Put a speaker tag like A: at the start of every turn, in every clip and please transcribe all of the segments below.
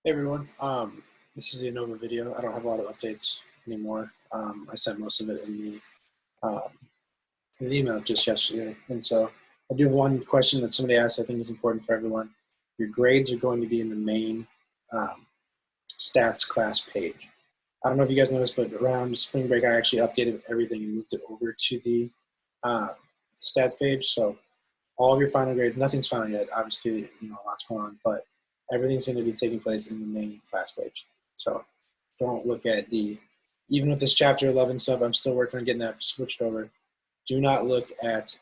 A: Hey everyone, this is the Anova video. I don't have a lot of updates anymore. I sent most of it in the email just yesterday. And so I do have one question that somebody asked I think is important for everyone. Your grades are going to be in the main um, stats class page. I don't know if you guys noticed, but around spring break, I actually updated everything and moved it over to the stats page. So all of your final grades, nothing's final yet. Obviously, a lot's going on, but everything's going to be taking place in the main class page. So don't look at even with this chapter 11 stuff, I'm still working on getting that switched over. Do not look at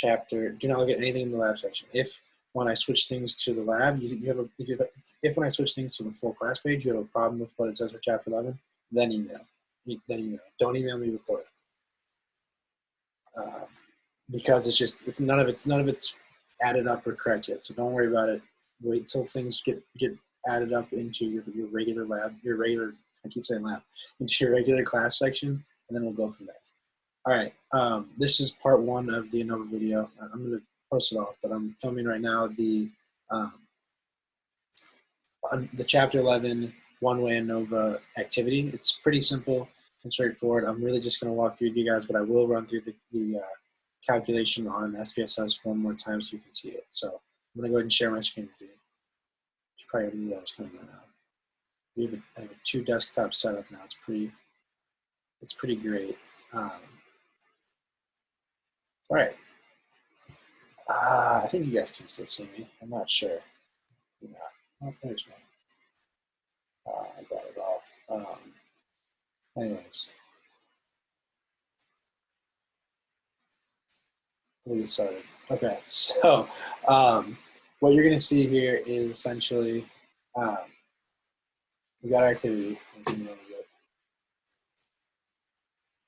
A: do not look at anything in the lab section. If when I switch things to the lab, if when I switch things to the full class page, you have a problem with what it says for chapter 11, then email. Don't email me before that. Because it's none of it's added up or correct yet. So don't worry about it. Wait till things get added up into your regular lab, I keep saying lab, into your regular class section, and then we'll go from there. All right, this is part one of the Anova video. I'm going to post it all, but I'm filming right now the chapter 11 one-way Anova activity. It's pretty simple and straightforward. I'm really just going to walk through with you guys, but I will run through the calculation on SPSS one more time so you can see it. So I'm going to go ahead and share my screen with you. You probably knew that was coming right now. I have two desktops set up now. It's pretty great. All right. I think you guys can still see me. I'm not sure. Yeah. Oh, there's me. I got it all. Anyways, we'll get started. Okay, so what you're going to see here is essentially we got our activity.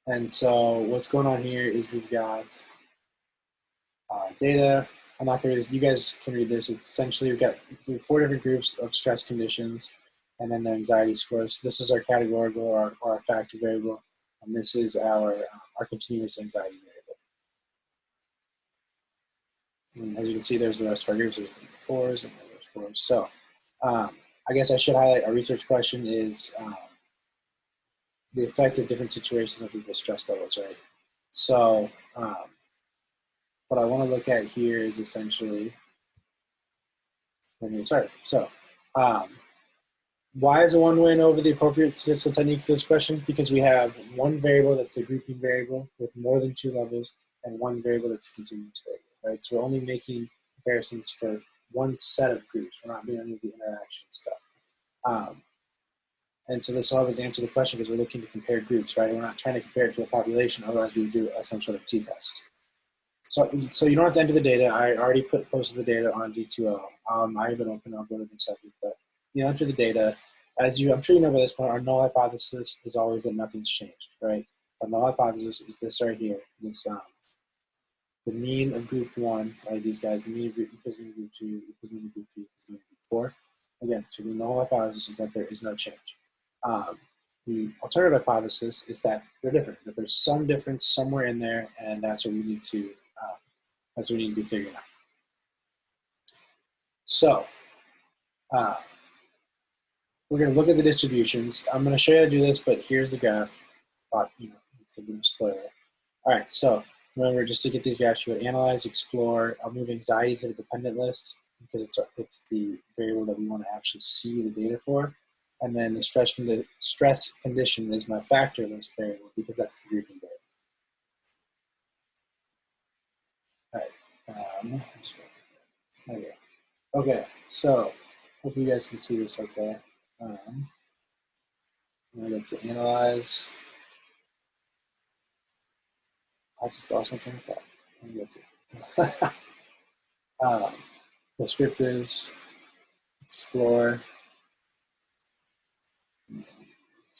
A: And so what's going on here is we've got data. I'm not going to read this. You guys can read this. It's essentially we have 4 different groups of stress conditions and then the anxiety scores. So this is our categorical or our factor variable, and this is our continuous anxiety variable. And as you can see, there's the rest of our groups. There's the 4s and the 4s. So I guess I should highlight our research question is the effect of different situations on people's stress levels, right? So what I want to look at here is essentially, let me get started. So why is a one-way Anova the appropriate statistical technique for this question? Because we have one variable that's a grouping variable with more than 2 levels and one variable that's a continuous variable, right? So we're only making comparisons for one set of groups. We're not doing any of the interaction stuff. And so this will help us answer the question because we're looking to compare groups, right? We're not trying to compare it to a population, otherwise we would do some sort of t-test. So you don't have to enter the data. I already posted the data on D2L. I have it open. I'll go to the second, but you enter the data. I'm sure you know by this point, our null hypothesis is always that nothing's changed, right? Our null hypothesis is this right here. This the mean of group 1, right? These guys, the mean of group equals mean of group 2 equals mean of group 3 equals mean of group 4. Again, so the null hypothesis is that there is no change. The alternative hypothesis is that they're different, that there's some difference somewhere in there, and that's what we need to be figuring out. So we're going to look at the distributions. I'm going to show you how to do this, but here's the graph. It's a bit spoiler. All right, so remember, just to get these graphs, you would analyze, explore. I'll move anxiety to the dependent list because it's the variable that we want to actually see the data for. And then the stress condition is my factor list variable because that's the grouping variable. All right. Okay, so hope you guys can see this okay. I'm going to go to analyze. I just lost my train of thought. I'm going to go to the script is explore.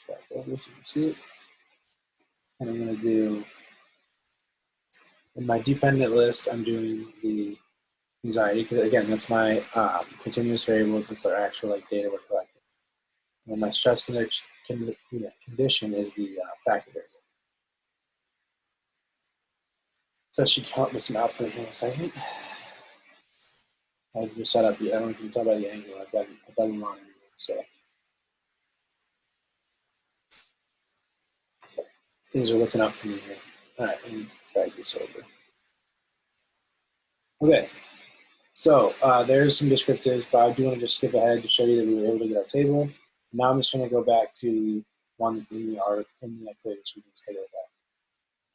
A: Back over so you can see it. And I'm going to do, in my dependent list, I'm doing the anxiety, because again, that's my continuous variable. That's our actual data we're collecting. And my stress condition is the factor variable. So I should count this output here in a second. I can set up. I don't know if you can tell by the angle. I've got them on. So things are looking up for me here. All right, let me drag this over. Okay, so there's some descriptives, but I do want to just skip ahead to show you that we were able to get our table. Now I'm just going to go back to one that's in the art in the activity, so we can just take a look at it.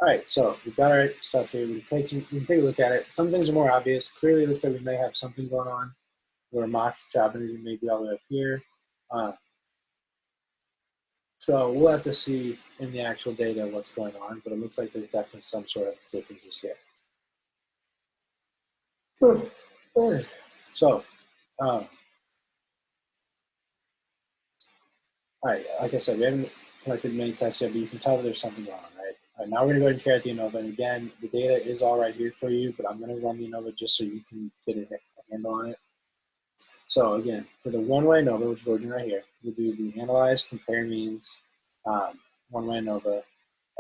A: All right, so we've got our stuff here. We can take a look at it. Some things are more obvious. Clearly, it looks like we may have something going on where mock job energy may be all the way up here. So we'll have to see in the actual data what's going on, but it looks like there's definitely some sort of differences here. So, all right, like I said, we haven't collected many tests yet, but you can tell that there's something going on, right? All right, now we're gonna go ahead and carry out the Anova. And again, the data is all right here for you, but I'm gonna run the Anova just so you can get a handle on it. So again, for the one-way ANOVA, which we're doing right here, we'll do the analyze, compare means, one-way ANOVA.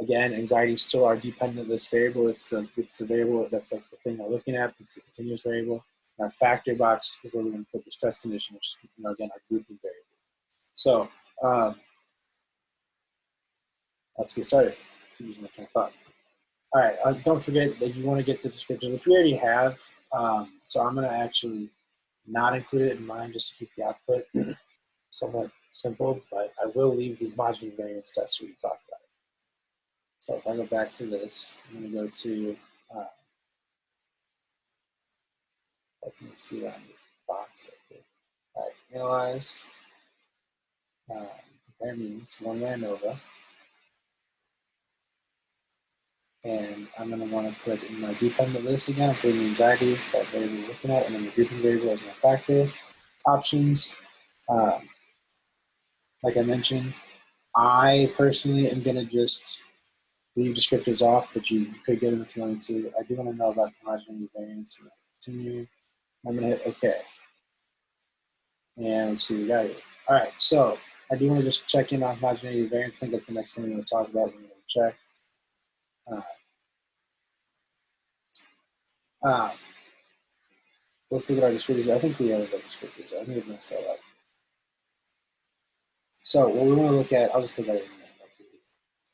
A: Again, anxiety is still our dependent list variable. It's the variable that's like the thing we're looking at. It's the continuous variable. And our factor box is where we're going to put the stress condition, which is, again, our grouping variable. So let's get started. Using my train of thought. All right, don't forget that you want to get the description, which we already have. So I'm going to actually not include it in mine just to keep the output somewhat simple, but I will leave the homogeneous variance test so we can talk about it. So if I go back to this, I'm going to go to, I can see that in this box right here. All right, analyze, compare means, one-way ANOVA. And I'm going to want to put in my dependent list again, I'm putting the anxiety, that variable we're looking at, and then the grouping variable as my factor. Options, like I mentioned, I personally am going to just leave descriptors off, but you could get them if you wanted to. I do want to know about the homogeneity variance. So continue. I'm going to hit OK. And let's see what we got here. All right, so I do want to just check in on homogeneity variance. I think that's the next thing we're going to talk about. We're going to check. Let's look at our descriptors. I think we have the descriptors. I think we've messed that up. So what we want to look at, I'll just look at it in a minute.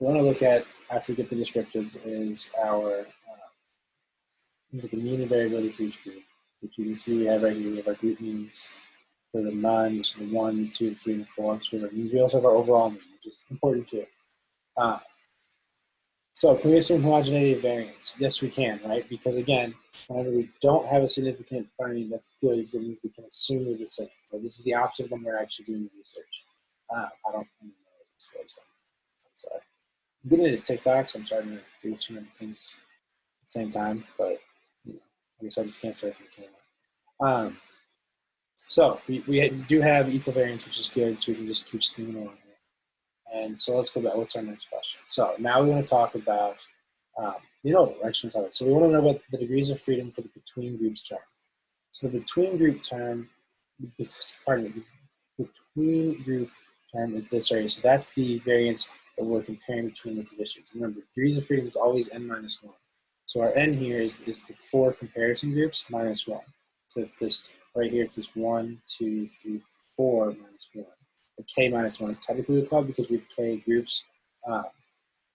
A: We want to look at, after we get the descriptors, is our the mean and variability for each group, which you can see we have right here. We have our group means for the none, so the 1, 2, 3, and 4. So we have our means. We also have our overall mean, which is important too. So can we assume homogeneity of variance? Yes, we can, right? Because again, whenever we don't have a significant finding, that's good because it means we can assume they're the same. But this is the opposite when we're actually doing the research. I don't even know what this was. I'm sorry. I'm getting into TikTok, so I'm starting to do too many things at the same time. But I guess I just can't start from the camera. So we do have equal variance, which is good. So we can just keep steaming along here. And so let's go back. What's our next question? So now we want to talk about, so we want to know about the degrees of freedom for the between groups term. So the between group term, between group term is this area. So that's the variance that we're comparing between the conditions. Remember, degrees of freedom is always n minus 1. So our n here is the 4 comparison groups minus 1. So it's this right here. It's this 1, 2, 3, 4 minus 1. The k minus 1 technically we call because we have k groups.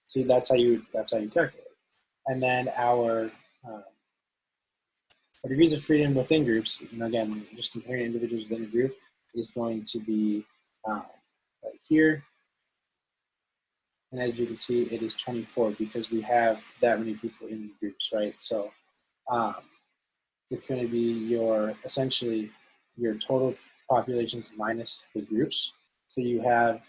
A: So that's how you calculate it. And then our degrees of freedom within groups, again, just comparing individuals within a group, is going to be right here. And as you can see, it is 24 because we have that many people in the groups, right? So it's going to be essentially your total populations minus the groups. So you have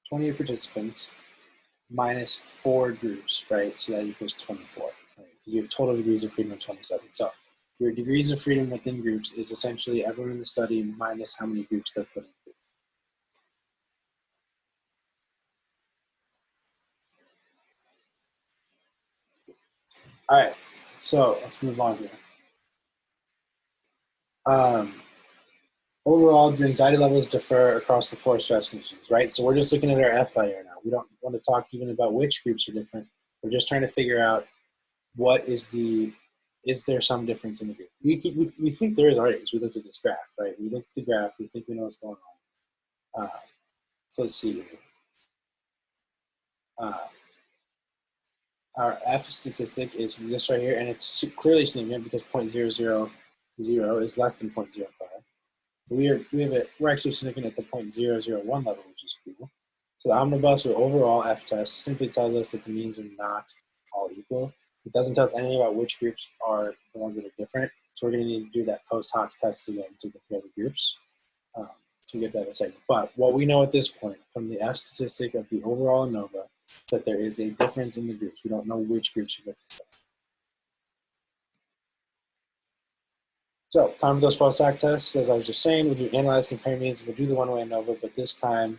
A: 28 participants minus 4 groups, right? So that equals 24, right? Because you have total degrees of freedom of 27. So your degrees of freedom within groups is essentially everyone in the study minus how many groups they're put in. All right, so let's move on here. Overall, do anxiety levels differ across the 4 stress conditions, right? So we're just looking at our FIR now. We don't want to talk even about which groups are different. We're just trying to figure out what is the is there some difference in the group? We think there is already, because we looked at this graph, right? We looked at the graph, we think we know what's going on. So let's see here. Our F statistic is this right here, and it's clearly significant because 0.000 is less than 0.05. We're actually significant at the 0.001 level, which is cool. So the omnibus or overall F test simply tells us that the means are not all equal. It doesn't tell us anything about which groups are the ones that are different. So we're going to need to do that post hoc test again to compare the groups. So we get that in a second. But what we know at this point from the F statistic of the overall Anova is that there is a difference in the groups. We don't know which groups are different. So time for those post hoc tests. As I was just saying, we'll do analyze, compare means. We'll do the one-way Anova, but this time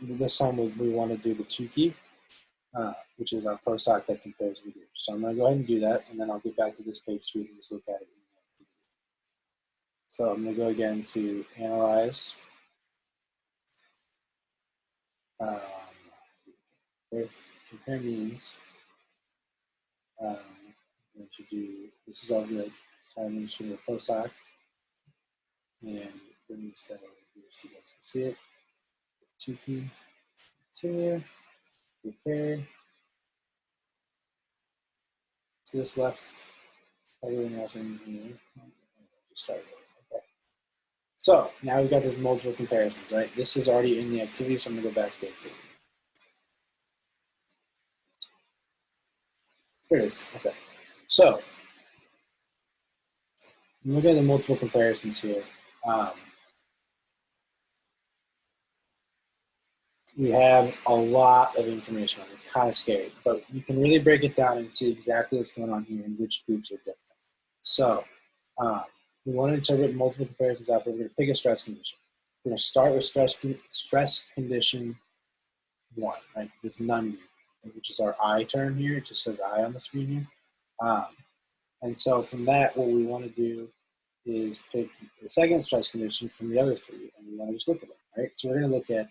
A: we want to do the two-key, which is our post hoc that compares the groups. So I'm going to go ahead and do that, and then I'll get back to this page so we can just look at it. So I'm going to go again to analyze. Compare means. I'm going to do, this is all good. So I'm going to do a post hoc, and bring this down over here so you guys can see it. Two-key, continue, compare. To this left, everything else in here. Just start over. Okay. So now we've got these multiple comparisons, right? This is already in the activity, so I'm going to go back to the activity. Here it is. Okay. So look at the multiple comparisons here. We have a lot of information on it. It's kind of scary, but you can really break it down and see exactly what's going on here and which groups are different. So we want to interpret multiple comparisons out there. We're going to pick a stress condition. We're going to start with stress condition 1, right? This none group, which is our I term here. It just says I on the screen here. And so from that, what we want to do is pick the second stress condition from the other three, and we want to just look at them, right? So we're going to look at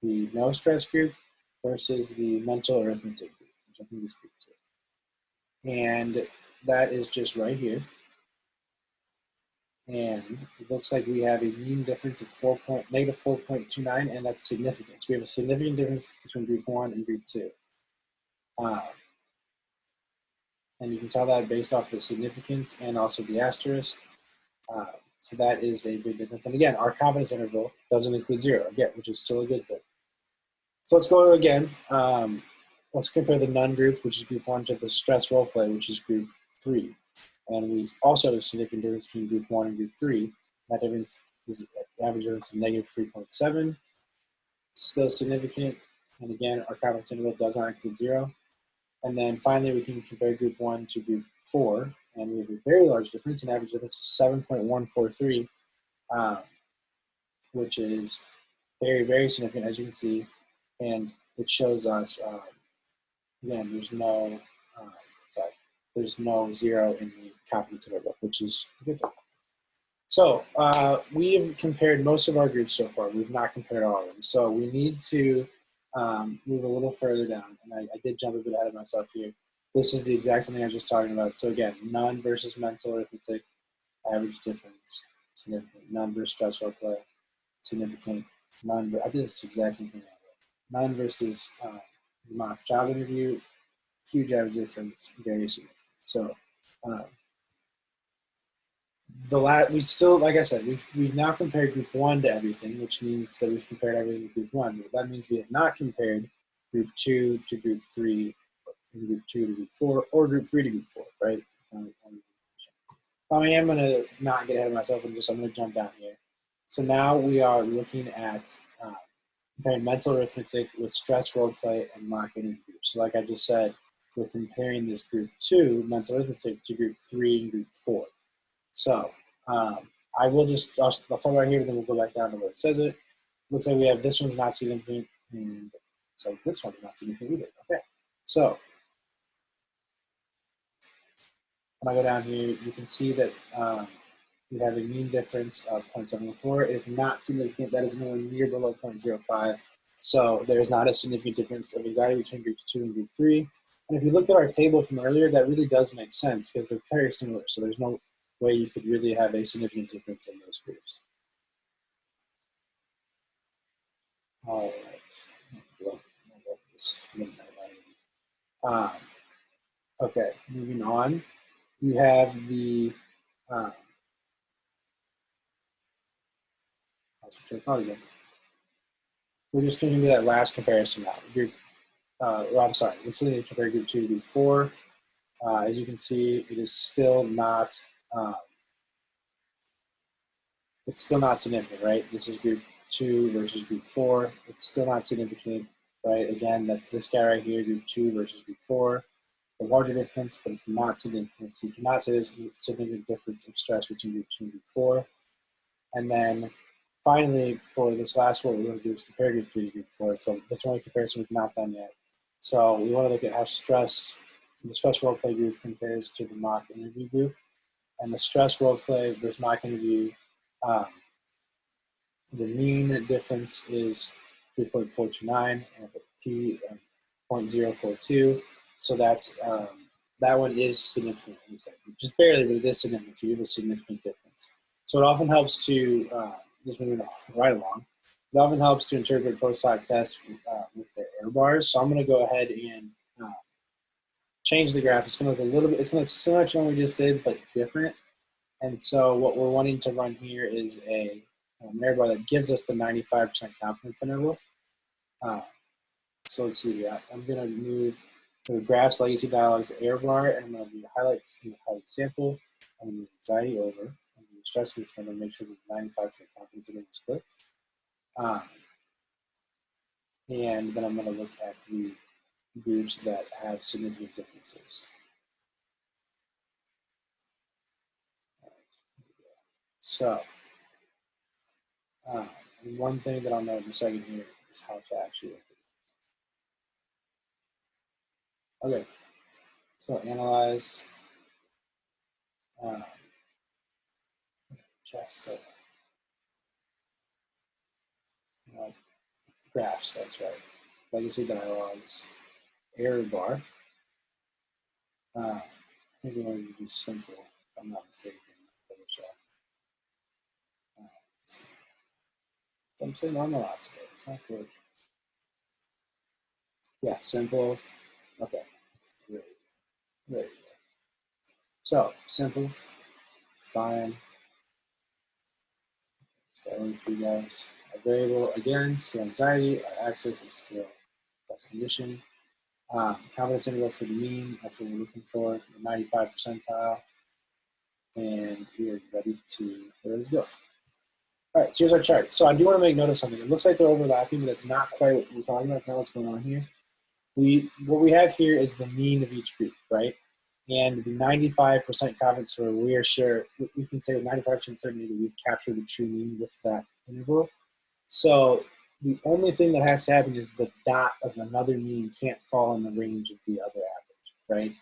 A: the no stress group versus the mental arithmetic group, which I think is group 2. And that is just right here. And it looks like we have a mean difference of negative 4.29, and that's significant. So we have a significant difference between group 1 and group 2. And you can tell that based off the significance and also the asterisk. So that is a big difference. And again, our confidence interval doesn't include 0, again, which is still a good thing. So let's go again. Let's compare the none group, which is group 1, to the stress role play, which is group 3. And we also have a significant difference between group 1 and group 3. That difference is the average difference of negative 3.7. Still significant. And again, our confidence interval does not include 0. And then finally, we can compare group 1 to group 4. And we have a very large difference, an average difference of 7.143, which is very, very significant, as you can see. And it shows us, again, there's no 0 in the confidence interval, which is good. So we've compared most of our groups so far. We've not compared all of them. So we need to move a little further down. And I did jump a bit ahead of myself here. This is the exact same thing I was just talking about. So again, none versus mental arithmetic, average difference, significant. None versus stressful play, significant. None, I did this exact same thing. None versus mock job interview, huge average difference, very significant. So we still, like I said, we've now compared group 1 to everything, which means that we've compared everything to group 1. But that means we have not compared group 2 to group 3, and group 2 to group 4, or group 3 to group 4, right? I am going to not get ahead of myself and I'm going to jump down here. So now we are looking at comparing mental arithmetic with stress role play and mock interview. So like I just said, we're comparing this group 2, mental arithmetic, to group 3 and group 4. So I'll talk about here, then we'll go back down to where it says it. Looks like we have this one's not significant, and so this one's not significant either. Okay, so when I go down here, you can see that we have a mean difference of 0.74. It is not significant. That is nowhere near below 0.05. So there is not a significant difference of anxiety between groups 2 and group 3. And if you look at our table from earlier, that really does make sense because they're very similar. So there's no way you could really have a significant difference in those groups. All right. Okay, moving on. You have the, we're just going to do that last comparison now. Group, well, I'm sorry, let's compare group 2 to group 4. As you can see, it is still not, it's still not significant, right? This is group 2 versus group 4. It's still not significant, right? Again, that's this guy right here, group 2 versus group 4. The larger difference, but it's not significant. So you cannot say there's a significant difference of stress between group 2 and group 4. And then finally, for this last one, what we're going to do is compare group 3 to group 4. So that's the only comparison we've not done yet. So we want to look at how the stress role play group compares to the mock interview group. And the stress role play versus mock interview, the mean difference is 3.429 and the P 0.042. So that's that one is significant. Just barely, but it is significant. So you have a significant difference. So it often helps to just moving right along. It often helps to interpret post-hoc tests with the error bars. So I'm going to go ahead and change the graph. It's going to look a little bit. It's going to look similar to what we just did, but different. And so what we're wanting to run here is a error bar that gives us the 95% confidence interval. So let's see. I'm going to move the graphs, legacy dialogues, the error bar, and I'm going to do highlights in the highlight sample. I'm going to move anxiety over. I'm going to stress which I'm going to make sure that the 95% confidence interval is clicked. And then I'm going to look at the groups that have significant differences. So one thing that I'll note in a second here is how to actually look at it. Okay, so analyze just so graphs, that's right. Legacy dialogues, error bar. I think we're going to do simple, if I'm not mistaken. I'm saying I'm a lot today. It's not good. Yeah, simple. Okay. There you go. So, simple, fine. Let's go for you guys. A variable, again, still anxiety. Our axis is still that's condition. Confidence interval for the mean, that's what we're looking for, the 95 percentile. And we are ready to go. All right, so here's our chart. So I do want to make note of something. It looks like they're overlapping, but it's not quite what we're talking about. It's not what's going on here. What we have here is the mean of each group, right? And the 95% confidence where we are sure, we can say with 95% certainty that we've captured the true mean with that interval. So the only thing that has to happen is the dot of another mean can't fall in the range of the other average, right?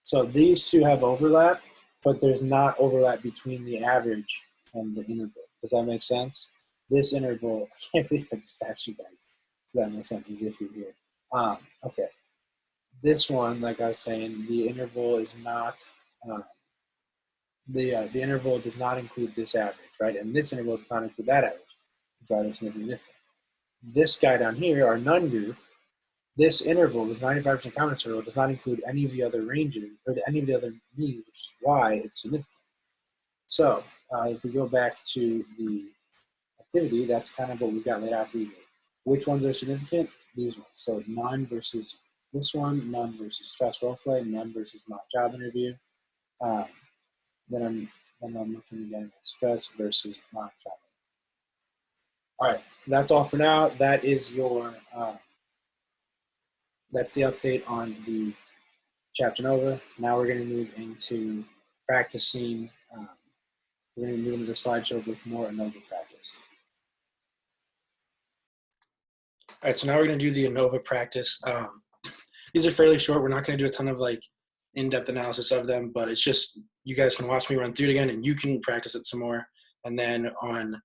A: So these two have overlap, but there's not overlap between the average and the interval. Does that make sense? This interval, I can't believe I just asked you guys. Does that make sense as if you're here? Okay. This one, like I was saying, the interval is not, the interval does not include this average, right? And this interval does not include that average. It's either significantly different. This guy down here, our none group, this interval, this 95% confidence interval, does not include any of the other ranges, or any of the other means, which is why it's significant. So if we go back to the activity, that's kind of what we've got laid out for you. Which ones are significant? These ones. So none versus this one, none versus stress role play, none versus mock job interview. Then I'm looking again at stress versus mock job. All right, that's all for now. That is your that's the update on the chapter Anova. Now we're going to move into practicing. We're going to move into the slideshow with more Anova practice. All right, so now we're going to do the Anova practice. These are fairly short. We're not going to do a ton of like in-depth analysis of them, but it's just you guys can watch me run through it again, and you can practice it some more. And then on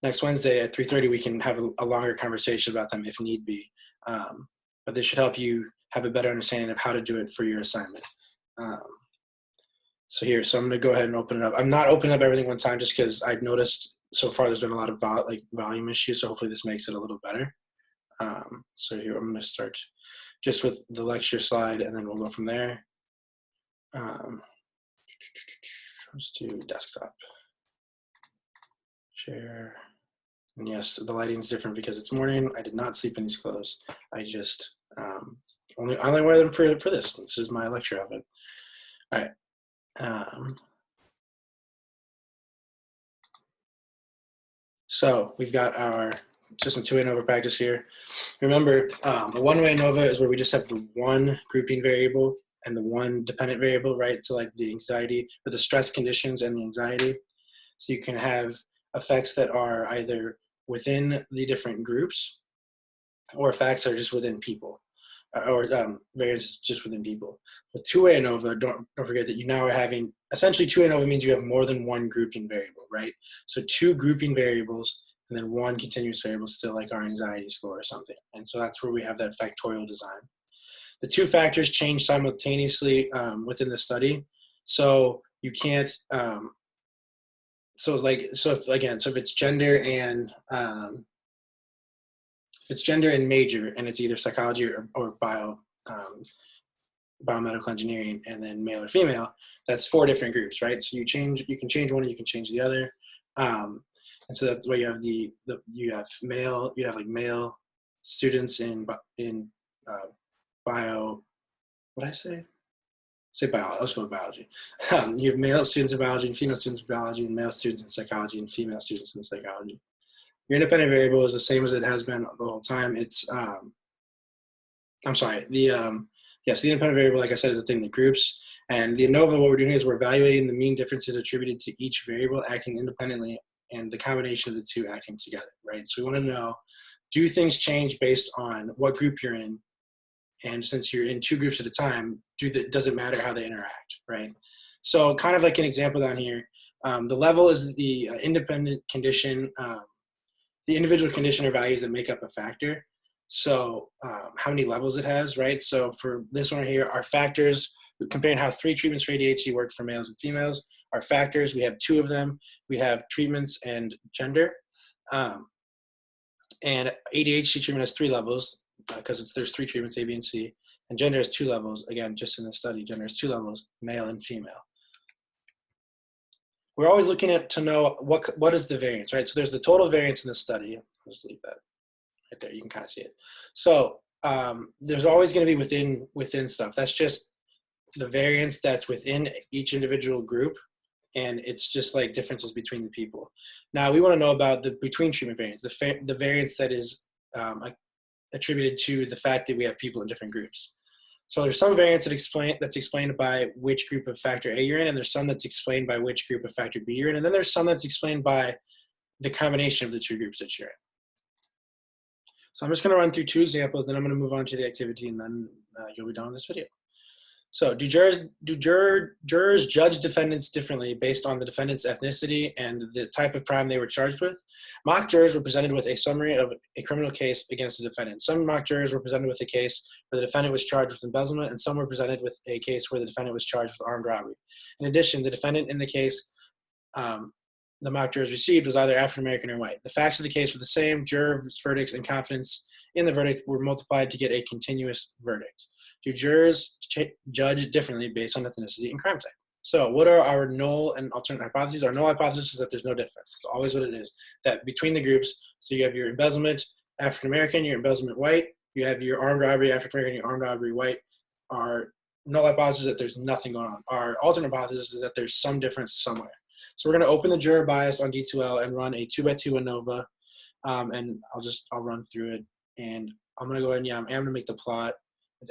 A: next Wednesday at 3:30, we can have a longer conversation about them if need be. But this should help you have a better understanding of how to do it for your assignment. So I'm going to go ahead and open it up. I'm not opening up everything one time just because I've noticed so far there's been a lot of volume issues, so hopefully this makes it a little better. So here I'm going to start just with the lecture slide, and then we'll go from there. Let's do desktop. Share. And yes, the lighting's different because it's morning. I did not sleep in these clothes. I just only wear them for this. This is my lecture outfit. All right. So we've got our just a two-way ANOVA practice here. Remember, a one-way ANOVA is where we just have the one grouping variable and the one dependent variable, right? So like the anxiety or the stress conditions and the anxiety. So you can have effects that are either within the different groups or effects that are just within people, or variances just within people. With two-way ANOVA, don't forget that you now are having, essentially two-way ANOVA means you have more than one grouping variable, right? So two grouping variables and then one continuous variable, still like our anxiety score or something. And so that's where we have that factorial design. The two factors change simultaneously within the study. So you can't, so if it's gender and major, and it's either psychology or biomedical engineering, and then male or female, that's 4 different groups, right? So you can change one, you can change the other, and so that's why you have male students in bio. What did I say? Say biology. Let's go with biology. You have male students in biology and female students in biology, and male students in psychology and female students in psychology. Your independent variable is the same as it has been the whole time. It's, the independent variable, like I said, is the thing that groups. And the ANOVA, what we're doing is we're evaluating the mean differences attributed to each variable acting independently and the combination of the two acting together, right? So we want to know, do things change based on what group you're in? And since you're in 2 groups at a time, does it matter how they interact, right? So kind of like an example down here, the level is the independent condition, the individual condition or values that make up a factor. So how many levels it has, right? So for this one here, our factors, we're comparing how 3 treatments for ADHD work for males and females. Our factors, we have 2 of them. We have treatments and gender. And ADHD treatment has 3 levels because there's 3 treatments, A, B, and C. And gender has 2 levels. Again, just in the study, gender has 2 levels, male and female. We're always looking at to know what is the variance, right? So there's the total variance in the study. I'll just leave that right there. You can kind of see it. So there's always going to be within stuff. That's just the variance that's within each individual group, and it's just like differences between the people. Now we want to know about the between treatment variance, the variance that is attributed to the fact that we have people in different groups. So there's some variance that's explained by which group of factor A you're in, and there's some that's explained by which group of factor B you're in, and then there's some that's explained by the combination of the 2 groups that you're in. So I'm just going to run through 2 examples, then I'm going to move on to the activity, and then you'll be done with this video. So do jurors judge defendants differently based on the defendant's ethnicity and the type of crime they were charged with? Mock jurors were presented with a summary of a criminal case against the defendant. Some mock jurors were presented with a case where the defendant was charged with embezzlement, and some were presented with a case where the defendant was charged with armed robbery. In addition, the defendant in the case the mock jurors received was either African American or white. The facts of the case were the same. Jurors' verdicts and confidence in the verdict were multiplied to get a continuous verdict. Do jurors judge differently based on ethnicity and crime type? So what are our null and alternate hypotheses? Our null hypothesis is that there's no difference. That's always what it is. That between the groups, so you have your embezzlement African-American, your embezzlement white, you have your armed robbery African-American, your armed robbery white. Our null hypothesis is that there's nothing going on. Our alternate hypothesis is that there's some difference somewhere. So we're going to open the juror bias on D2L and run a 2x2 ANOVA, and I'll run through it. And I'm going to go ahead and I'm going to make the plot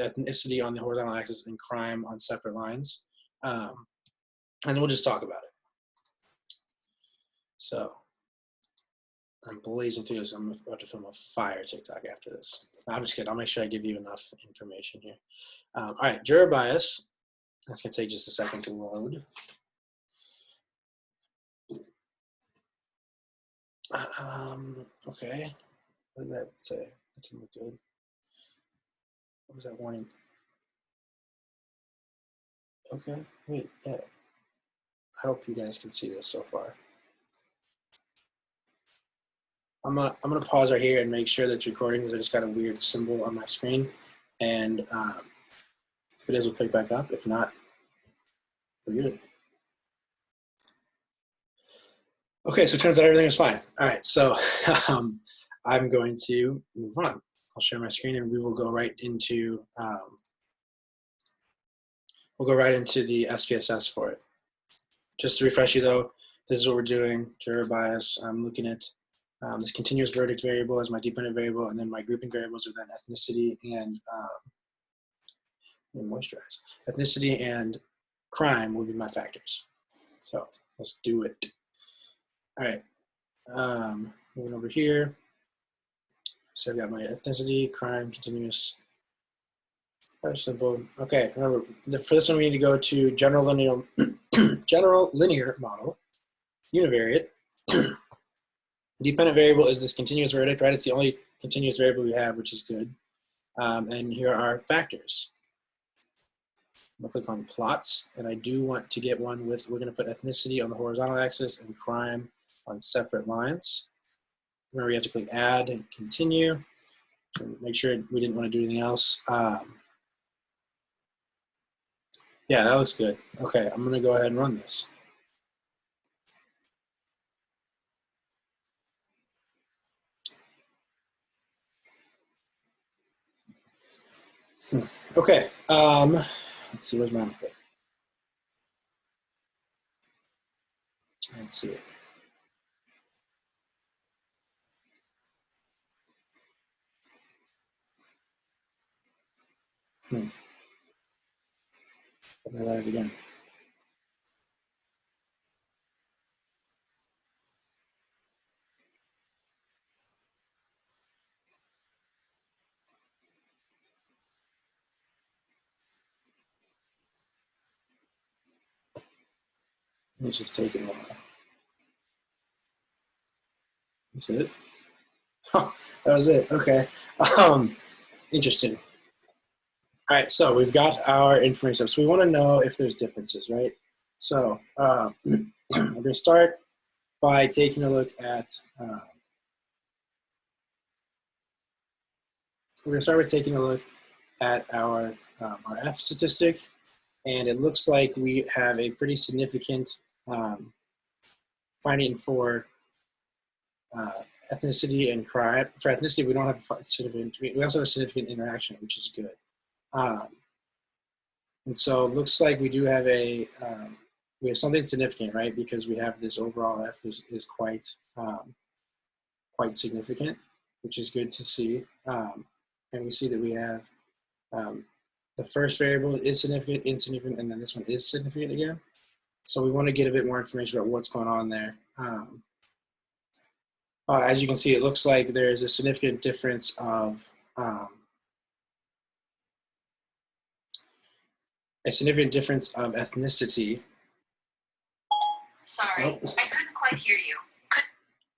A: ethnicity on the horizontal axis and crime on separate lines. And we'll just talk about it. So I'm blazing through this. I'm about to film a fire TikTok after this. No, I'm just kidding. I'll make sure I give you enough information here. All right, juror bias. That's going to take just a second to load. Okay. What did that say? That didn't look good. What was that warning? Okay, wait, yeah. I hope you guys can see this so far. I'm gonna pause right here and make sure that it's recording because I just got a weird symbol on my screen. And if it is, we'll pick back up. If not, we're good. Okay, so it turns out everything was fine. All right, so I'm going to move on. I'll share my screen and we will go right into the SPSS for it. Just to refresh you though, this is what we're doing. Juror bias. I'm looking at this continuous verdict variable as my dependent variable, and then my grouping variables are then ethnicity and moisturize. Ethnicity and crime will be my factors. So let's do it. All right. Moving over here. So I've got my ethnicity, crime, continuous. Very simple. Okay, remember, for this one we need to go to general linear, general linear model, univariate. Dependent variable is this continuous verdict, right? It's the only continuous variable we have, which is good. And here are factors. I'm gonna click on plots, and I do want to get one with, we're gonna put ethnicity on the horizontal axis and crime on separate lines. Remember, you have to click add and continue to make sure we didn't want to do anything else. Yeah, that looks good. Okay, I'm gonna go ahead and run this. Okay, let's see, where's my output? Let's see it. Let me write it again. It's just taking a while. That's it? Huh, that was it, okay. Interesting. All right, so we've got our information. So we want to know if there's differences, right? So we're going to start by taking a look at, our F statistic, and it looks like we have a pretty significant finding for ethnicity and crime. For ethnicity, we don't have a significant, we also have a significant interaction, which is good. And so it looks like we do have we have something significant, right? Because we have this overall F is quite significant, which is good to see. And we see that we have the first variable is significant, insignificant, and then this one is significant again. So we want to get a bit more information about what's going on there. As you can see, it looks like there's a significant difference of ethnicity.
B: Sorry, I couldn't quite hear you.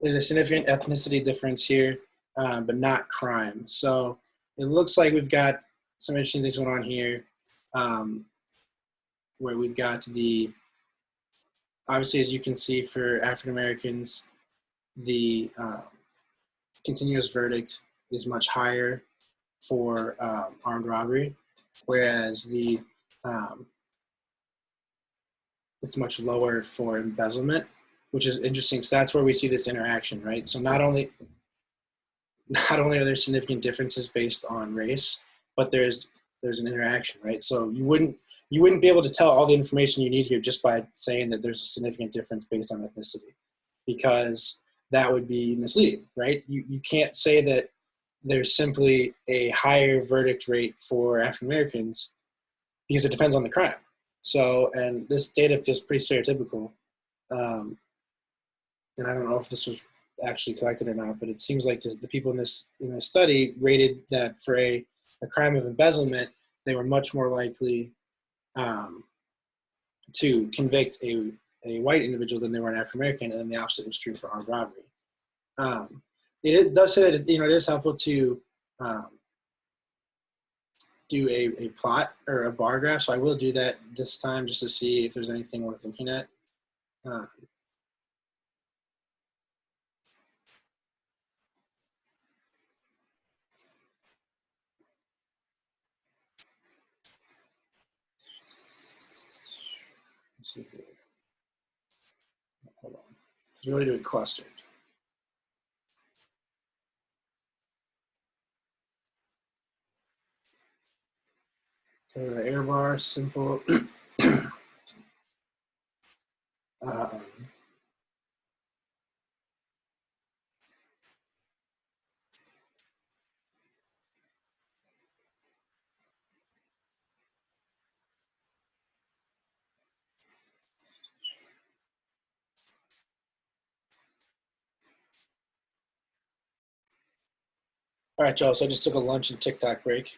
A: There's a significant ethnicity difference here, but not crime. So it looks like we've got some interesting things going on here, where we've got obviously, as you can see, for African Americans, the continuous verdict is much higher for armed robbery, whereas it's much lower for embezzlement, which is interesting. So that's where we see this interaction, right? So not only are there significant differences based on race, but there's an interaction, right? So you wouldn't be able to tell all the information you need here just by saying that there's a significant difference based on ethnicity, because that would be misleading, right? You can't say that there's simply a higher verdict rate for African Americans because it depends on the crime. So, and this data feels pretty stereotypical. And I don't know if this was actually collected or not, but it seems like the people in this study rated that for a crime of embezzlement, they were much more likely to convict a white individual than they were an African American, and then the opposite was true for armed robbery. Does say that it is helpful to do a plot or a bar graph, so I will do that this time just to see if there's anything worth looking at. Let's see here. Hold on. We want to do it clustered. Error bar, simple. All right, y'all, so I just took a lunch and TikTok break.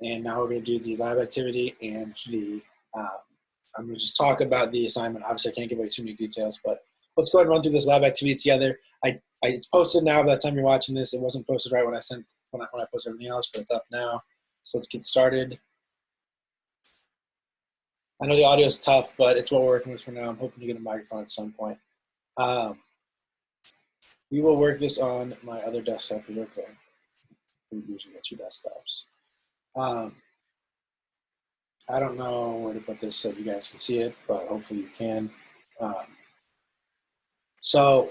A: And now we're going to do the lab activity and I'm going to just talk about the assignment. Obviously, I can't give away too many details, but let's go ahead and run through this lab activity together. It's posted now. By the time you're watching this, it wasn't posted right when I posted everything else, but it's up now. So let's get started. I know the audio is tough, but it's what we're working with for now. I'm hoping to get a microphone at some point. We will work this on my other desktop. Okay. We usually got two desktops. I don't know where to put this so you guys can see it, but hopefully you can. So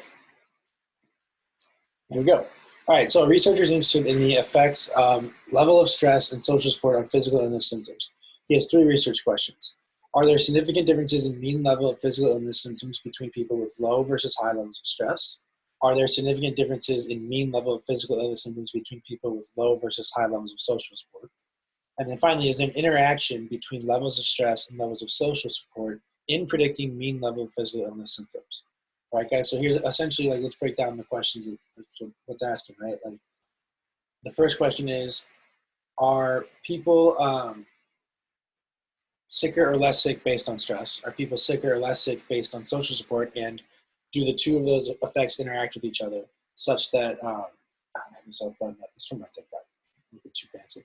A: here we go. All right, so researchers interested in the effects of level of stress and social support on physical illness symptoms. He has 3 research questions. Are there significant differences in mean level of physical illness symptoms between people with low versus high levels of stress? Are there significant differences in mean level of physical illness symptoms between people with low versus high levels of social support? And then finally, is there an interaction between levels of stress and levels of social support in predicting mean level of physical illness symptoms? All right, guys, so here's essentially, let's break down the questions that what's asking, right? The first question is, are people sicker or less sick based on stress? Are people sicker or less sick based on social support? And do the 2 of those effects interact with each other such that, I have myself done that. It's from my TikTok. A bit too fancy.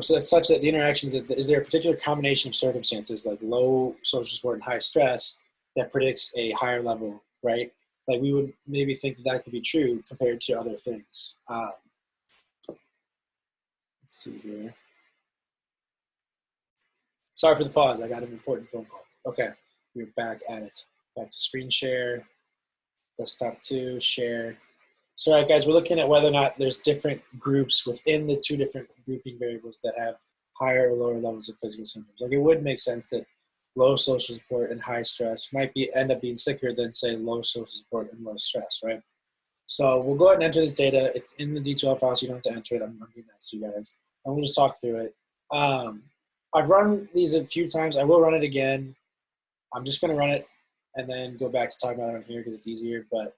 A: So that's such that the interactions, is there a particular combination of circumstances like low social support and high stress that predicts a higher level, right? Like we would maybe think that could be true compared to other things. Let's see here. Sorry for the pause. I got an important phone call. Okay, we're back at it. Back to screen share, desktop 2, share. So, all right, guys, we're looking at whether or not there's different groups within the 2 different grouping variables that have higher or lower levels of physical symptoms. Like it would make sense that low social support and high stress might end up being sicker than, say, low social support and low stress, right? So we'll go ahead and enter this data. It's in the D12 file, so you don't have to enter it. I'm being nice to you guys. And we'll just talk through it. I've run these a few times. I will run it again. I'm just going to run it and then go back to talk about it on here because it's easier. But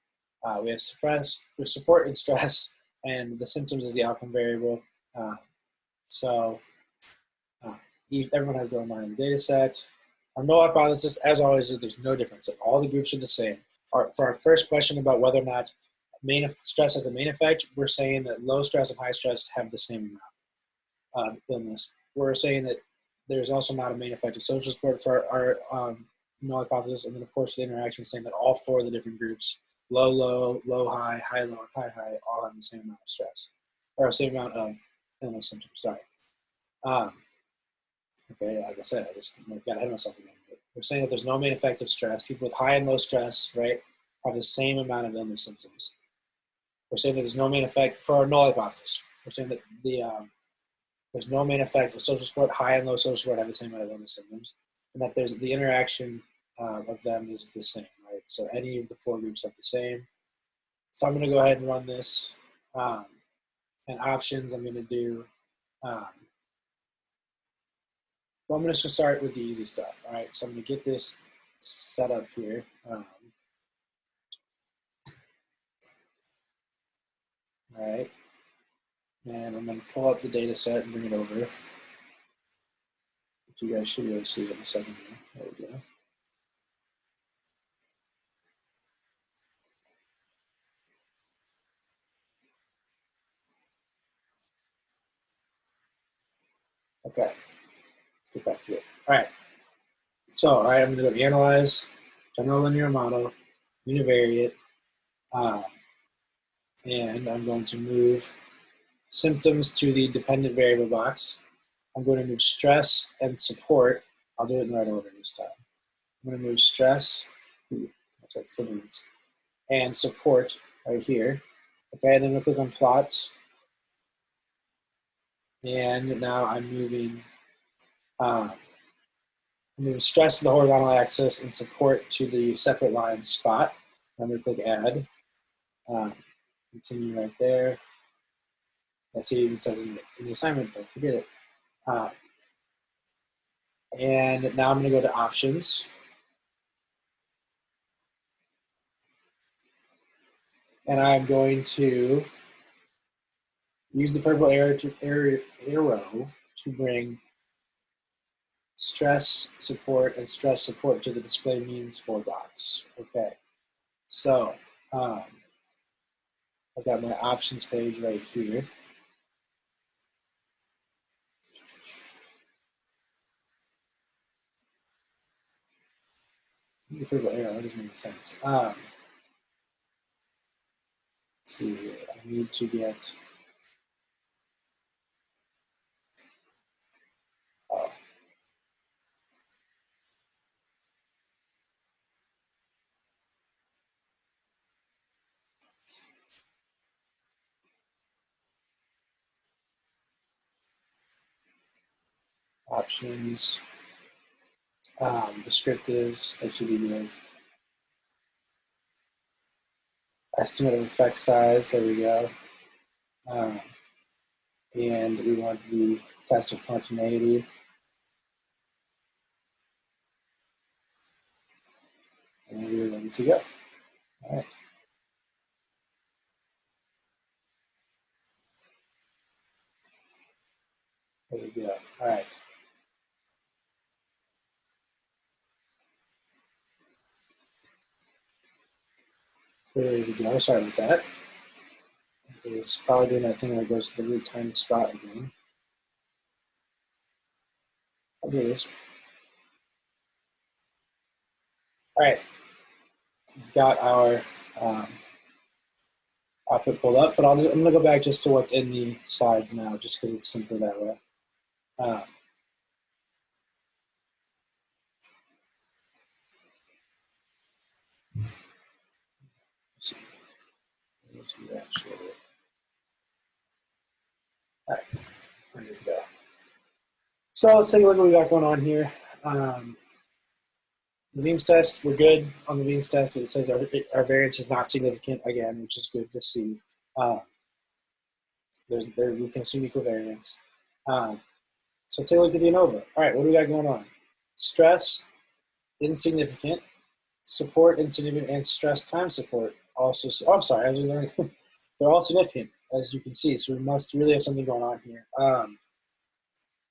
A: we have support and stress, and the symptoms is the outcome variable. Everyone has their own line in the data set. Our null hypothesis, as always, is there's no difference. All the groups are the same. For our first question about whether or not stress has a main effect, we're saying that low stress and high stress have the same amount of illness. We're saying that there's also not a main effect of social support for our null hypothesis. And then, of course, the interaction is saying that all 4 of the different groups, low, low, low, high, high, low, and high, high, all have the same amount of stress, or the same amount of illness symptoms, sorry. Okay, like I said, I just got ahead of myself again. But we're saying that there's no main effect of stress. People with high and low stress, right, have the same amount of illness symptoms. We're saying that there's no main effect for our null hypothesis. We're saying that there's no main effect of social support. High and low social support have the same amount of illness symptoms, and that there's the interaction of them is the same, right? So any of the 4 groups have the same. So I'm going to go ahead and run this. And options, I'm going to do. Well, I'm just going to start with the easy stuff. All right, so I'm going to get this set up here. All right, and I'm going to pull up the data set and bring it over. You guys should be able to see it in a second here. There we go. Okay, let's get back to it. All right. So, all right, I'm going to go to Analyze, General Linear Model, Univariate, uh, and I'm going to move symptoms to the dependent variable box. I'm going to move stress and support. I'll do it in the right order this time. I'm going to move stress, that's symptoms, and support right here. Okay, and then we'll click on plots. And now I'm moving stress to the horizontal axis and support to the separate line spot. I'm going to click add. Continue right there. Let's see, it even says in the assignment, but forget it. And now I'm going to go to options. And I'm going to use the purple arrow to bring stress support and stress support to the display means for box. Okay, so I've got my options page right here. The purple arrow, that doesn't make sense. Let's see here. I need to get options, descriptives. That should be good. Estimate of effect size. There we go. And we want the test of continuity. And we're ready to go. All right. There we go. All right. There we go. Sorry about that. It's probably doing that thing where it goes to the really tiny spot again. I'll do this. All right. Got our output pulled up, but I'm going to go back just to what's in the slides now, just because it's simpler that way. Let's see. All right, there we go. So let's take a look at what we got going on here. The means test, we're good on the means test. It says our variance is not significant again, which is good to see. We can assume equal variance. So take a look at the Anova. All right, what do we got going on? Stress, insignificant. Support, insignificant, and stress time support also. Oh, I'm sorry, as we learned, they're all significant, as you can see. So we must really have something going on here.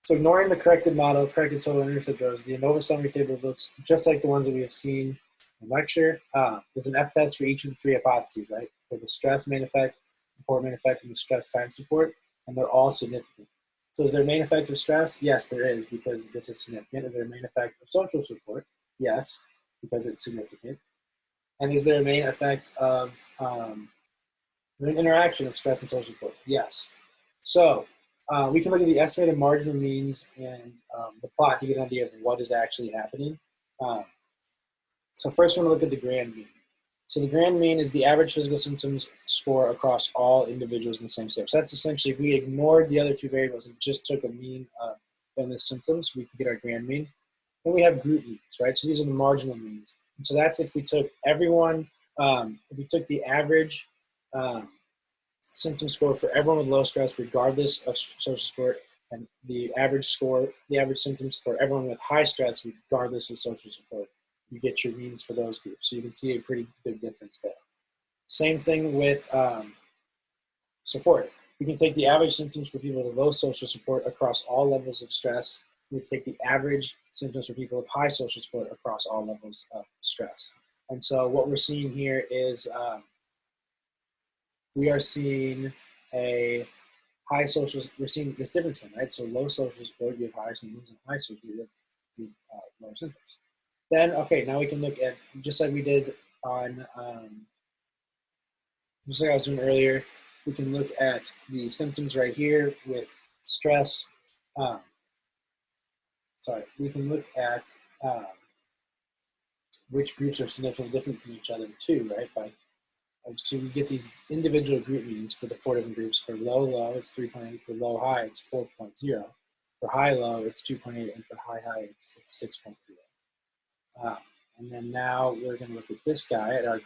A: So ignoring the corrected model, corrected total and intercept rows, the Anova summary table looks just like the ones that we have seen in lecture. There's an F-test for each of the three hypotheses, right? For the stress main effect, support main effect, and the stress time support, and they're all significant. So is there a main effect of stress? Yes, there is, because this is significant. Is there a main effect of social support? Yes, because it's significant. And is there a main effect of an interaction of stress and social support? Yes. So we can look at the estimated marginal means and the plot to get an idea of what is actually happening. So first we're going to look at the grand mean. So the grand mean is the average physical symptoms score across all individuals in the same state. So that's essentially, if we ignored the other two variables and just took a mean of the symptoms, we could get our grand mean. Then we have group means, right? So these are the marginal means. And so that's if we took everyone, if we took the average symptom score for everyone with low stress, regardless of social support, and the average score, the average symptoms for everyone with high stress, regardless of social support. You get your means for those groups. So you can see a pretty big difference there. Same thing with support. We can take the average symptoms for people with low social support across all levels of stress. We can take the average symptoms for people with high social support across all levels of stress. And so what we're seeing here is we are seeing a high social, we're seeing this difference in, right? So low social support, you have higher symptoms, and high social, you have lower symptoms. Then, okay, now we can look at, just like we did on, just like I was doing earlier, we can look at the symptoms right here with stress. Um, we can look at which groups are significantly different from each other too, right? So we get these individual group means for the 4 different groups. For low, it's 3.8. For low, high, it's 4.0. For high, low, it's 2.8. And for high, it's 6.0. And then now we're going to look at this guy at our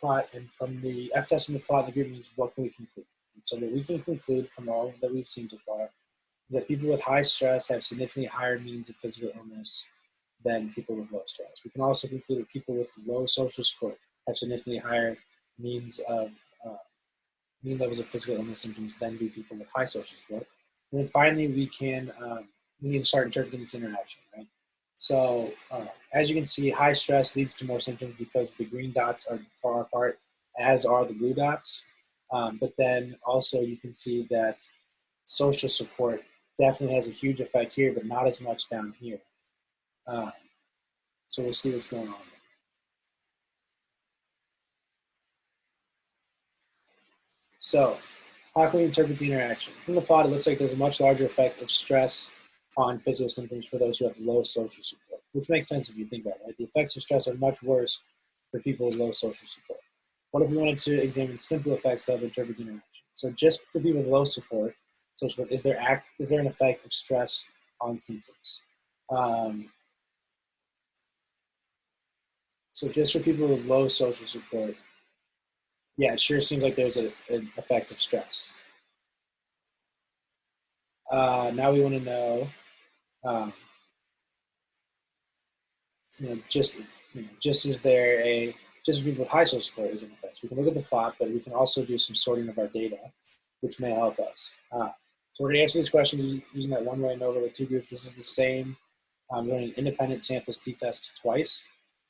A: plot. And from the f-test and the plot and the group means, what can we conclude? And so what we can conclude from all that we've seen so far is that people with high stress have significantly higher means of physical illness than people with low stress. We can also conclude that people with low social support have significantly higher means of mean levels of physical illness symptoms than do people with high social support. And then finally, we need to start interpreting this interaction, right? So as you can see, high stress leads to more symptoms because the green dots are far apart, as are the blue dots. But then also you can see that social support definitely has a huge effect here, but not as much down here. So we'll see what's going on. So how can we interpret the interaction? From the plot, it looks like there's a much larger effect of stress on physical symptoms for those who have low social support, which makes sense if you think about it, right? The effects of stress are much worse for people with low social support. What if we wanted to examine simple effects of interpret the interaction? So just for people with low support, social support, is there an effect of stress on symptoms? So just for people with low social support, yeah, it sure seems like there's an effect of stress. Now we want to know, just is there just people with high social support is an effect. We can look at the plot, but we can also do some sorting of our data, which may help us. So we're going to answer these questions using that one-way Anova with 2 groups. This is the same. I'm doing an independent samples t-test twice.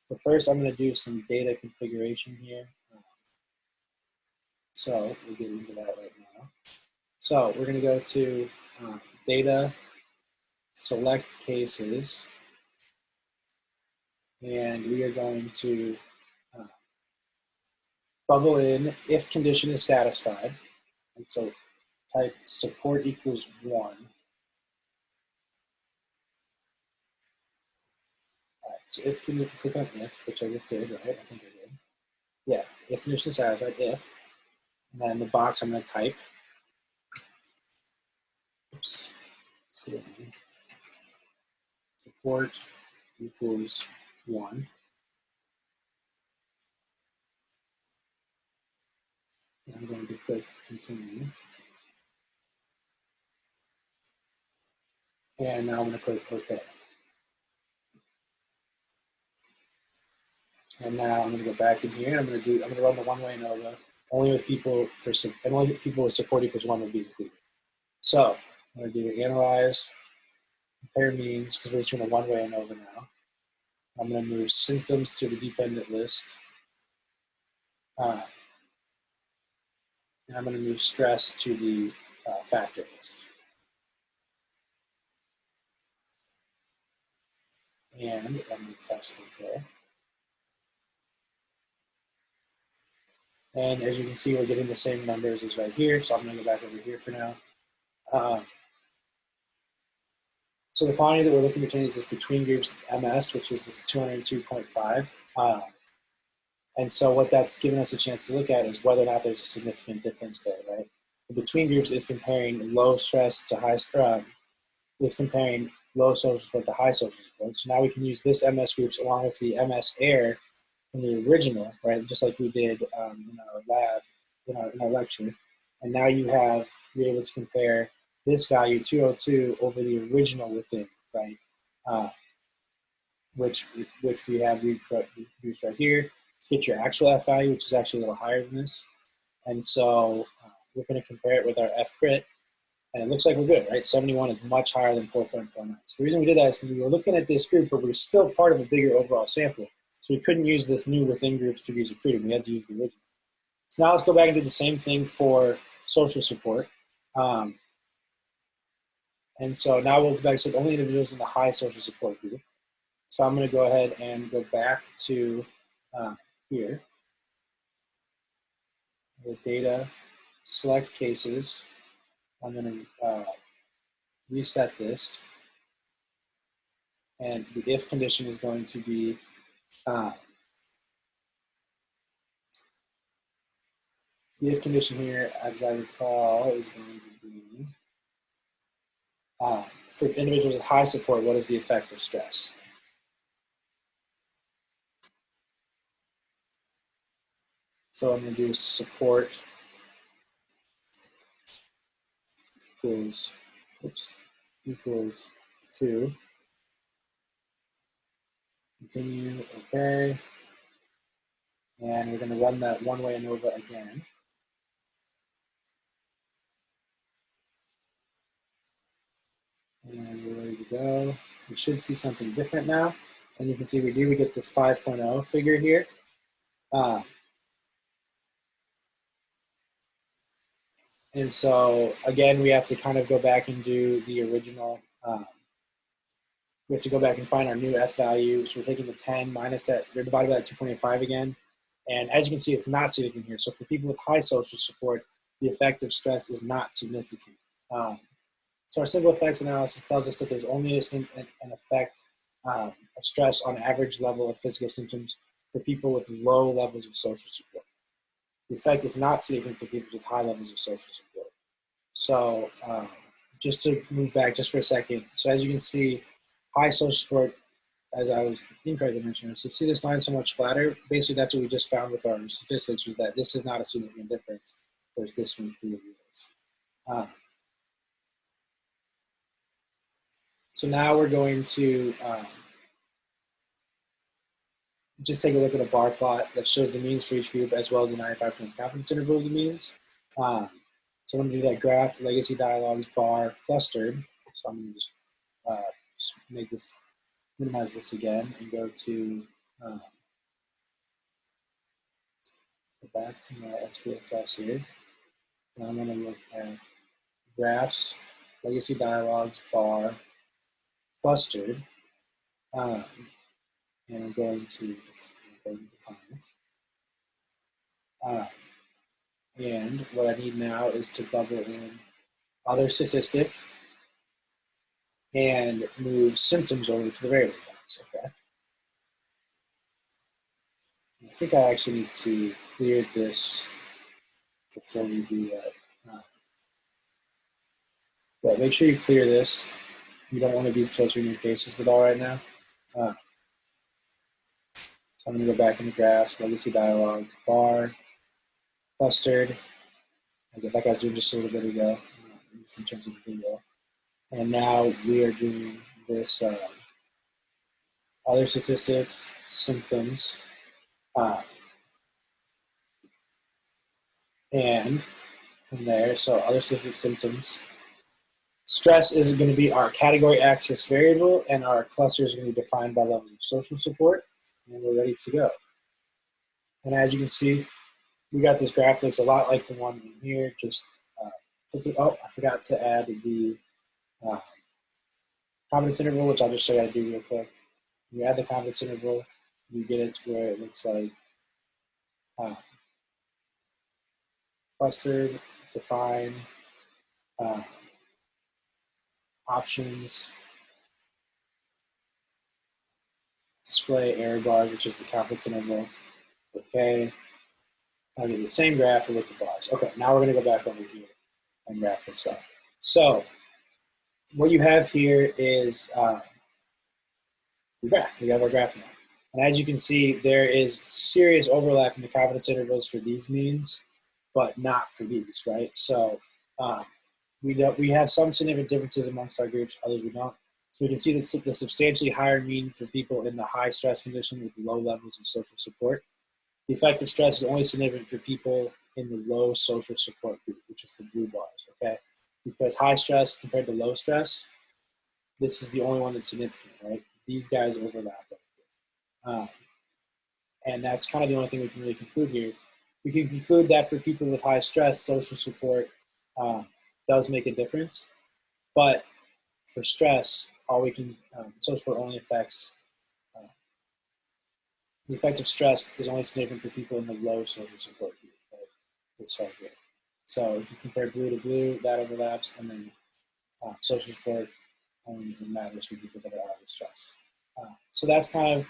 A: But first, I'm going to do some data configuration here. So we'll get into that right now. So we're going to go to data, select cases, and we are going to bubble in if condition is satisfied. And so type support equals 1. All right, so if condition, click on if, which I just did, right? I think I did. Yeah, if condition is satisfied, if. And then in the box, I'm going to type. Oops. Support equals 1. And I'm going to click continue. And now I'm going to click OK. And now I'm going to go back in here. I'm going to run the one-way Anova. Only with people with support equals 1 will be included. So I'm going to do analyze, compare means, because we're just doing a one-way Anova now. I'm going to move symptoms to the dependent list. And I'm going to move stress to the factor list. And I'm going to press OK. And as you can see, we're getting the same numbers as right here. So I'm going to go back over here for now. So the quantity that we're looking to change is this between groups MS, which is this 202.5. And so what that's given us a chance to look at is whether or not there's a significant difference there, right? The between groups is comparing low stress to high stress, is comparing low social support to high social support. So now we can use this MS groups along with the MS air from the original, right? Just like we did in our lab, in our lecture. And now you're able to compare this value 202 over the original within, right? Which we have used right here to get your actual F value, which is actually a little higher than this. And so we're going to compare it with our F crit, and it looks like we're good, right? 71 is much higher than 4.49. So the reason we did that is because we were looking at this group, but we were still part of a bigger overall sample. So we couldn't use this new within groups degrees of freedom. We had to use the original. So now let's go back and do the same thing for social support. And so now we'll, like I said, only individuals in the high social support group. So I'm going to go ahead and go back to here, the data, select cases. I'm going to reset this. And the if condition is going to be the if condition here, as I recall, is going to be for individuals with high support, what is the effect of stress? So I'm going to do support equals, equals 2. Continue, okay. And we're going to run that one-way Anova again. And we're ready to go. We should see something different now. And you can see we get this 5.0 figure here. And so, again, we have to kind of go back and do the original. We have to go back and find our new F value. So we're taking the 10 minus that, we're divided by that 2.85 again. And as you can see, it's not significant here. So for people with high social support, the effect of stress is not significant. So our simple effects analysis tells us that there's only an effect of stress on average level of physical symptoms for people with low levels of social support. The effect is not significant for people with high levels of social support. So just to move back just for a second. So as you can see, high social support, as I was incorrectly mentioning, so see this line so much flatter? Basically, that's what we just found with our statistics, was that this is not a significant difference, whereas this one clearly is. So now we're going to just take a look at a bar plot that shows the means for each group as well as the 95% confidence interval of the means. So I'm going to do that graph, legacy dialogues bar clustered. So I'm going to just make this, minimize this again and go to, go back to my SPSS here. And I'm going to look at graphs, legacy dialogues bar clustered. And I'm going to define it. And what I need now is to bubble in other statistic and move symptoms over to the variable box, okay? I think I actually need to clear this before we do that. But make sure you clear this. You don't want to be filtering your cases at all right now. So I'm going to go back into graphs, legacy dialogue, bar, clustered. Like I was doing just a little bit ago, in terms of the video. And now we are doing this other statistics, symptoms, and from there, so other statistics, symptoms. Stress is going to be our category access variable, and our cluster is going to be defined by levels of social support, and we're ready to go. And as you can see, we got this graph that looks a lot like the one in here. Just oh, I forgot to add the confidence interval, which I'll just show you how to do real quick. When you add the confidence interval, you get it to where it looks like clustered, define, options, display error bars, which is the confidence interval. Okay. I'll get the same graph with the bars. Okay, now we're going to go back over here and graph this up. So what you have here is the graph. We have our graph now. And as you can see, there is serious overlap in the confidence intervals for these means, but not for these, right? So we have some significant differences amongst our groups, others we don't. So we can see the substantially higher mean for people in the high stress condition with low levels of social support. The effect of stress is only significant for people in the low social support group, which is the blue bars, okay? Because high stress compared to low stress, this is the only one that's significant, right? These guys overlap. And that's kind of the only thing we can really conclude here. We can conclude that for people with high stress, social support does make a difference. But for stress, all we can, social support only affects, the effect of stress is only significant for people in the low social support group, right? This right here. So if you compare blue to blue, that overlaps, and then social support only matters for people that are out of stress. So that's kind of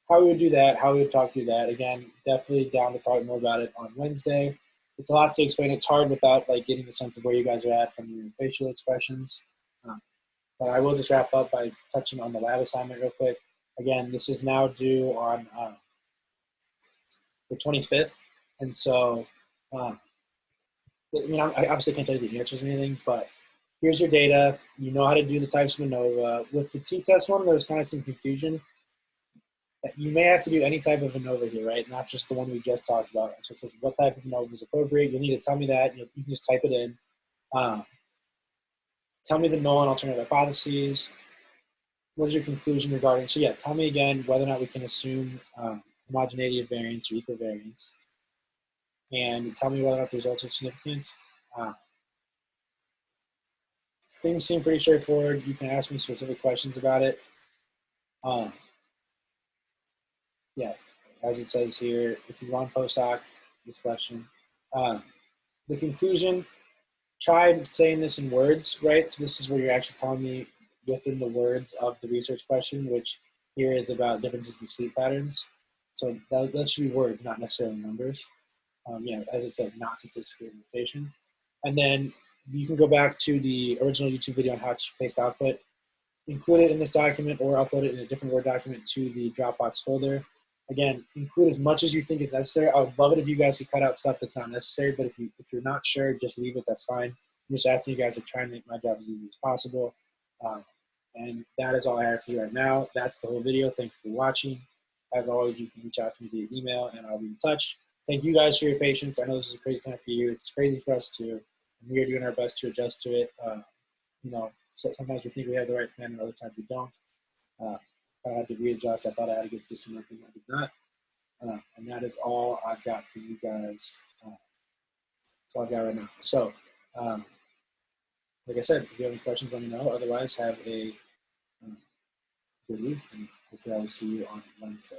A: how we would do that, how we would talk through that. Again, definitely down to talk more about it on Wednesday. It's a lot to explain. It's hard without like getting the sense of where you guys are at from your facial expressions. But I will just wrap up by touching on the lab assignment real quick. Again, this is now due on the 25th. And so, I mean, I obviously can't tell you the answers or anything, but here's your data. You know how to do the types of ANOVA. With the t-test one, there's kind of some confusion. You may have to do any type of ANOVA here, right? Not just the one we just talked about. So it says what type of ANOVA is appropriate. You'll need to tell me that. You can just type it in. Tell me the null and alternative hypotheses. What is your conclusion regarding? So yeah, tell me again whether or not we can assume homogeneity of variance or equivariance. And tell me whether or not the results are significant. Things seem pretty straightforward. You can ask me specific questions about it. Yeah, as it says here, if you want postdoc, this question. The conclusion, try saying this in words, right? So this is where you're actually telling me within the words of the research question, which here is about differences in sleep patterns. So that should be words, not necessarily numbers. Yeah, as it said, not statistical limitation. And then you can go back to the original YouTube video on how to paste output, include it in this document or upload it in a different Word document to the Dropbox folder. Again, include as much as you think is necessary. I would love it if you guys could cut out stuff that's not necessary, but if you're not sure, just leave it, that's fine. I'm just asking you guys to try and make my job as easy as possible. And that is all I have for you right now. That's the whole video. Thank you for watching. As always, you can reach out to me via email and I'll be in touch. Thank you guys for your patience. I know this is a crazy time for you. It's crazy for us too. And we are doing our best to adjust to it. So sometimes we think we have the right plan and other times we don't. I had to readjust. I thought I had a good system working. I did not. And that is all I've got for you guys. That's all I've got right now. So, like I said, if you have any questions, let me know. Otherwise, have a good week, and hopefully I will see you on Wednesday.